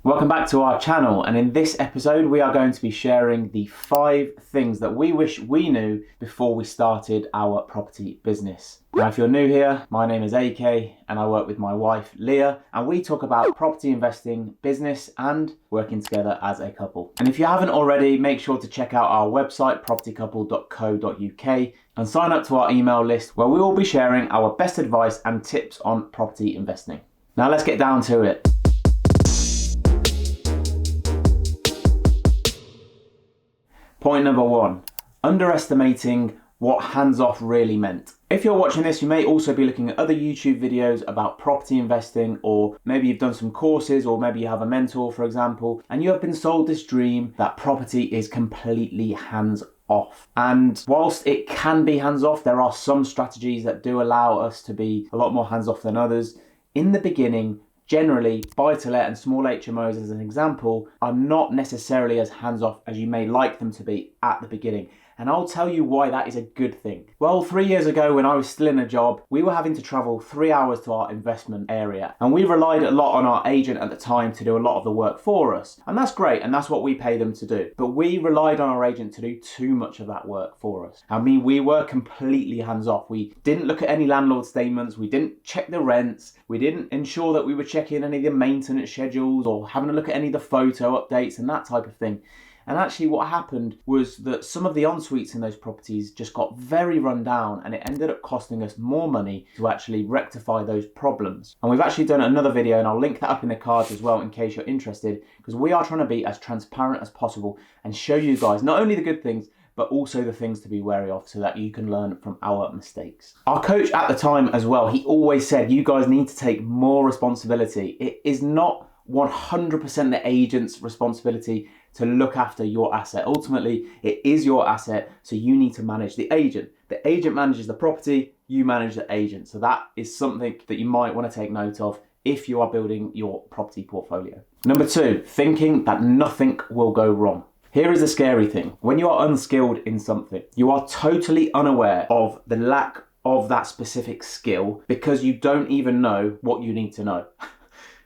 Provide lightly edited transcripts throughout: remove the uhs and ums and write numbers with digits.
Welcome back to our channel, and in this episode we are going to be sharing the 5 things that we wish we knew before we started our property business. Now if you're new here, my name is AK and I work with my wife Lia, and we talk about property investing, business and working together as a couple. And if you haven't already, make sure to check out our website propertycouple.co.uk and sign up to our email list where we will be sharing our best advice and tips on property investing. Now let's get down to it. Point number 1, underestimating what hands-off really meant. If you're watching this, you may also be looking at other YouTube videos about property investing, or maybe you've done some courses, or maybe you have a mentor, for example, and you have been sold this dream that property is completely hands-off. And whilst it can be hands-off, there are some strategies that do allow us to be a lot more hands-off than others. In the beginning, generally, buy-to-let and small HMOs, as an example, are not necessarily as hands-off as you may like them to be at the beginning. And I'll tell you why that is a good thing. Well, 3 years ago when I was still in a job, we were having to travel 3 hours to our investment area. And we relied a lot on our agent at the time to do a lot of the work for us. And that's great, and that's what we pay them to do. But we relied on our agent to do too much of that work for us. I mean, we were completely hands-off. We didn't look at any landlord statements, we didn't check the rents, we didn't ensure that we were checking any of the maintenance schedules or having a look at any of the photo updates and that type of thing. And actually what happened was that some of the en-suites in those properties just got very run down, and it ended up costing us more money to actually rectify those problems. And we've actually done another video, and I'll link that up in the cards as well in case you're interested, because we are trying to be as transparent as possible and show you guys not only the good things, but also the things to be wary of so that you can learn from our mistakes. Our coach at the time as well, he always said, you guys need to take more responsibility. It is not 100% the agent's responsibility to look after your asset. Ultimately, it is your asset, so you need to manage the agent. The agent manages the property, you manage the agent. So that is something that you might want to take note of if you are building your property portfolio. Number 2, thinking that nothing will go wrong. Here is the scary thing. When you are unskilled in something, you are totally unaware of the lack of that specific skill because you don't even know what you need to know.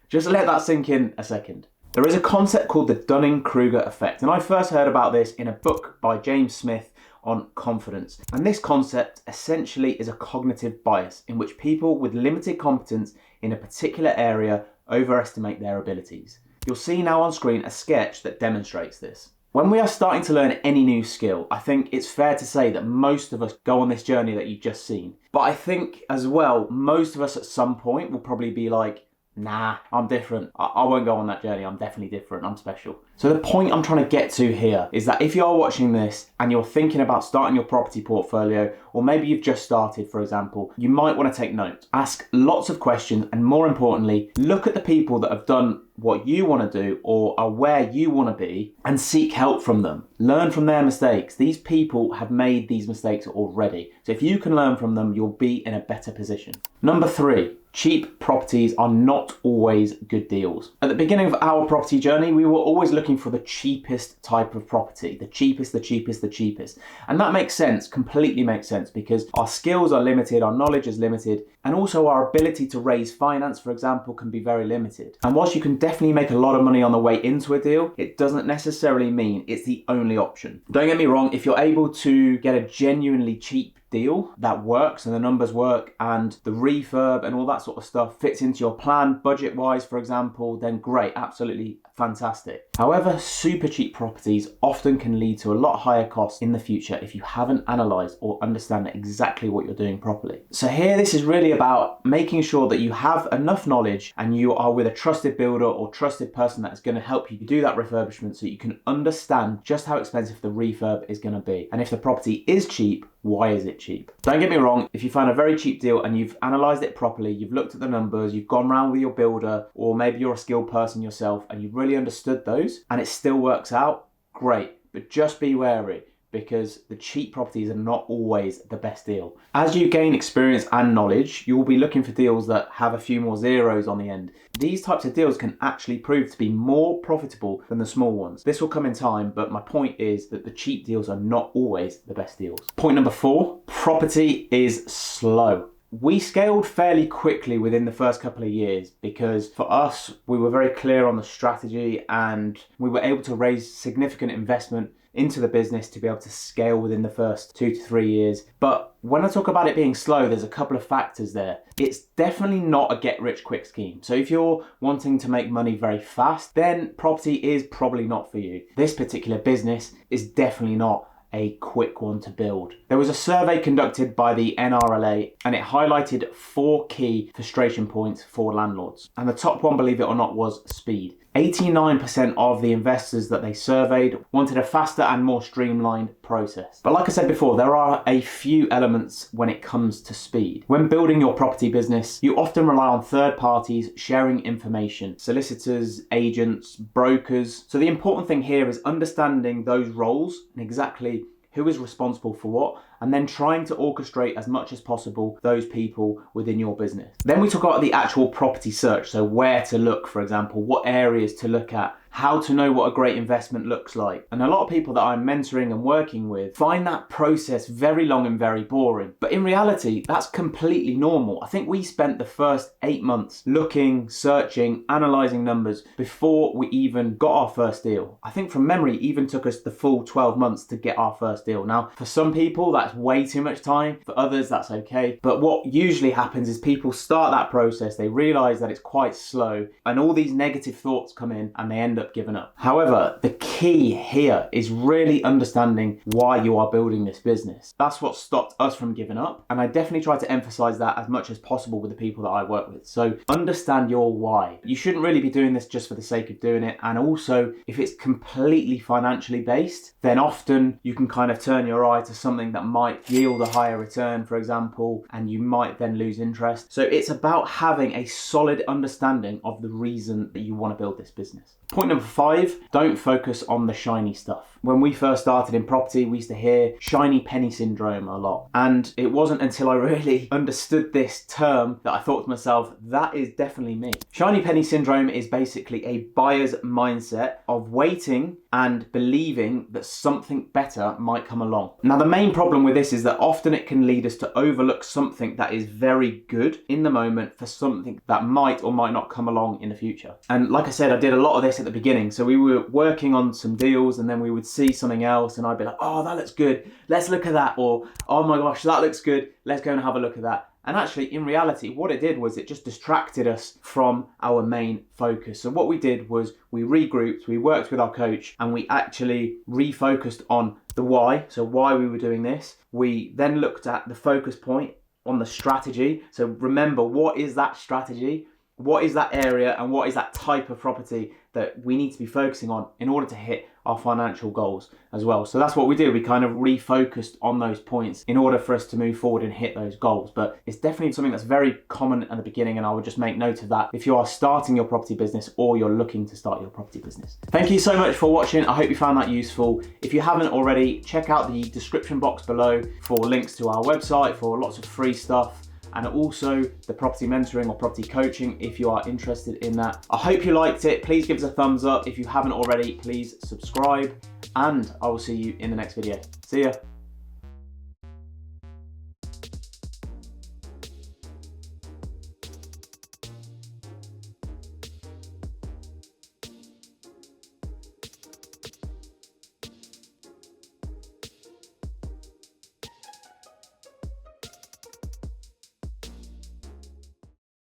Just let that sink in a second. There is a concept called the Dunning-Kruger effect, and I first heard about this in a book by James Smith on confidence. And this concept essentially is a cognitive bias in which people with limited competence in a particular area overestimate their abilities. You'll see now on screen a sketch that demonstrates this. When we are starting to learn any new skill, I think it's fair to say that most of us go on this journey that you've just seen. But I think as well, most of us at some point will probably be like, nah, I'm different. I won't go on that journey. I'm definitely different. I'm special. So the point I'm trying to get to here is that if you're watching this and you're thinking about starting your property portfolio, or maybe you've just started, for example, you might want to take note. Ask lots of questions, and more importantly, look at the people that have done what you want to do or are where you want to be and seek help from them. Learn from their mistakes. These people have made these mistakes already. So if you can learn from them, you'll be in a better position. Number 3, cheap properties are not always good deals. At the beginning of our property journey, we were always looking for the cheapest type of property, the cheapest. And that makes sense, completely makes sense, because our skills are limited, our knowledge is limited, and also our ability to raise finance, for example, can be very limited. And whilst you can definitely make a lot of money on the way into a deal, it doesn't necessarily mean it's the only option. Don't get me wrong, if you're able to get a genuinely cheap deal that works and the numbers work and the refurb and all that sort of stuff fits into your plan budget wise, for example, then great, absolutely fantastic. However, super cheap properties often can lead to a lot higher costs in the future if you haven't analysed or understand exactly what you're doing properly. So here, this is really about making sure that you have enough knowledge and you are with a trusted builder or trusted person that is going to help you do that refurbishment so you can understand just how expensive the refurb is going to be. And if the property is cheap, why is it cheap? Don't get me wrong, if you find a very cheap deal and you've analysed it properly, you've looked at the numbers, you've gone around with your builder, or maybe you're a skilled person yourself and you've really understood those and it still works out, great. But just be wary, because the cheap properties are not always the best deal. As you gain experience and knowledge, you will be looking for deals that have a few more zeros on the end. These types of deals can actually prove to be more profitable than the small ones. This will come in time, but my point is that the cheap deals are not always the best deals. Point number 4, property is slow. We scaled fairly quickly within the first couple of years because for us, we were very clear on the strategy and we were able to raise significant investment into the business to be able to scale within the first 2 to 3 years. But when I talk about it being slow, there's a couple of factors there. It's definitely not a get rich quick scheme. So if you're wanting to make money very fast, then property is probably not for you. This particular business is definitely not a quick one to build. There was a survey conducted by the NRLA and it highlighted 4 key frustration points for landlords. And the top one, believe it or not, was speed. 89% of the investors that they surveyed wanted a faster and more streamlined process. But like I said before, there are a few elements when it comes to speed. When building your property business, you often rely on third parties sharing information, solicitors, agents, brokers. So the important thing here is understanding those roles and exactly who is responsible for what, and then trying to orchestrate as much as possible those people within your business. Then we talk about the actual property search, so where to look, for example, what areas to look at, how to know what a great investment looks like. And a lot of people that I'm mentoring and working with find that process very long and very boring. But in reality, that's completely normal. I think we spent the first 8 months looking, searching, analysing numbers before we even got our first deal. I think from memory, it even took us the full 12 months to get our first deal. Now, for some people, that's way too much time. For others, that's okay. But what usually happens is people start that process, they realise that it's quite slow, and all these negative thoughts come in and they end up giving up. However, the key here is really understanding why you are building this business. That's what stopped us from giving up, and I definitely try to emphasize that as much as possible with the people that I work with. So understand your why. You shouldn't really be doing this just for the sake of doing it, and also if it's completely financially based, then often you can kind of turn your eye to something that might yield a higher return, for example, and you might then lose interest. So it's about having a solid understanding of the reason that you want to build this business. Point number 5, don't focus on the shiny stuff. When we first started in property, we used to hear shiny penny syndrome a lot. And it wasn't until I really understood this term that I thought to myself, that is definitely me. Shiny penny syndrome is basically a buyer's mindset of waiting and believing that something better might come along. Now, the main problem with this is that often it can lead us to overlook something that is very good in the moment for something that might or might not come along in the future. And like I said, I did a lot of this at the beginning. So we were working on some deals and then we would see something else and I'd be like, oh, that looks good, let's look at that. Or, oh my gosh, that looks good, let's go and have a look at that. And actually, in reality, what it did was it just distracted us from our main focus. So what we did was we regrouped, we worked with our coach, and we actually refocused on the why, so why we were doing this. We then looked at the focus point on the strategy. So remember, what is that strategy? What is that area and what is that type of property that we need to be focusing on in order to hit our financial goals as well? So that's what we did. We kind of refocused on those points in order for us to move forward and hit those goals. But it's definitely something that's very common at the beginning, and I would just make note of that if you are starting your property business or you're looking to start your property business. Thank you so much for watching. I hope you found that useful. If you haven't already, check out the description box below for links to our website for lots of free stuff, and also the property mentoring or property coaching if you are interested in that. I hope you liked it. Please give us a thumbs up. If you haven't already, please subscribe, and I will see you in the next video. See ya.